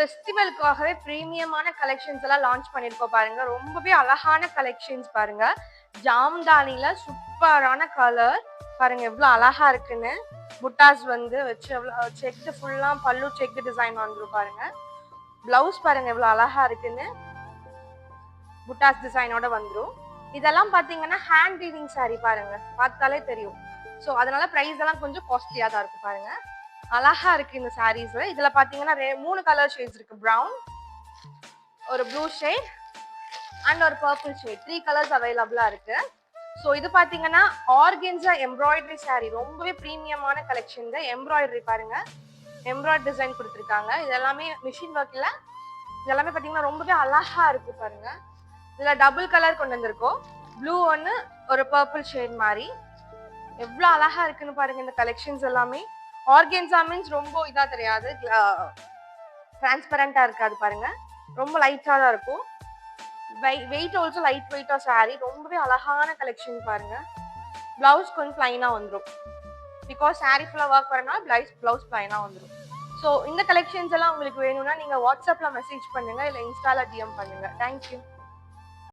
ஃபெஸ்டிவலுக்காகவே பிரீமியமான collections எல்லாம் launch பண்ணியிருக்கோம் பாருங்க. ரொம்பவே அழகான கலெக்ஷன்ஸ் பாருங்க. ஜாம்தானில சூப்பரான கலர் பாருங்க எவ்வளோ அழகா இருக்குன்னு. புட்டாஸ் வந்து வச்சு எவ்வளோ செக்டு ஃபுல்லா பல்லு செக்டு டிசைன் வந்துடும் பாருங்க. பிளவுஸ் பாருங்க எவ்வளோ அழகா இருக்குன்னு. புட்டாஸ் டிசைனோட வந்துடும். இதெல்லாம் பாத்தீங்கன்னா ஹேண்ட் வீவிங் சாரி பாருங்க, பார்த்தாலே தெரியும். ஸோ அதனால ப்ரைஸ் எல்லாம் கொஞ்சம் காஸ்ட்லியா தான் இருக்கு பாருங்க. அழகா இருக்கு இந்த சாரீஸ்ல. இதுல பாத்தீங்கன்னா 3 கலர் ஷேட்ஸ் இருக்கு. பிரவுன், ஒரு ப்ளூ ஷேட் அண்ட் ஒரு பர்பிள் ஷேட். 3 கலர்ஸ் அவைலபிளா இருக்கு. ஸோ இது பாத்தீங்கன்னா ஆர்கென்ஸா எம்ப்ராய்டரி சாரி, ரொம்பவே பிரீமியமான கலெக்ஷன். எம்ப்ராய்டரி பாருங்க, எம்ப்ராய்டரி டிசைன் கொடுத்துருக்காங்க. இது எல்லாமே மிஷின் ஒர்க்ல. இது எல்லாமே பாத்தீங்கன்னா ரொம்பவே அழகா இருக்கு பாருங்க. இதுல டபுள் கலர் கொண்டு வந்திருக்கோம். ப்ளூ ஒன்னு, ஒரு பர்பிள் ஷேட் மாதிரி. எவ்வளவு அழகா இருக்குன்னு பாருங்க இந்த கலெக்ஷன்ஸ் எல்லாமே. ஆர்கென்ஸா மீன்ஸ் ரொம்ப இதா தெரியாது, டிரான்ஸ்பரண்டா இருக்காது பாருங்க. ரொம்ப லைட்டா தான் இருக்கும். வெயிட் ஆல்சோ லைட் வெயிட்டா சாரி. ரொம்பவே அழகான கலெக்ஷன் பாருங்க. பிளவுஸ் கொஞ்சம் பிளைனா வந்துடும். பிகாஸ் சாரி ஃபுல்லா ஒர்க் வரனால பிளவுஸ் பிளைனா வந்துடும். ஸோ இந்த கலெக்ஷன்ஸ் எல்லாம் உங்களுக்கு வேணும்னா நீங்க வாட்ஸ்அப்ல மெசேஜ் பண்ணுங்க, இல்லை இன்ஸ்டால டிஎம் பண்ணுங்க. தேங்க்யூ.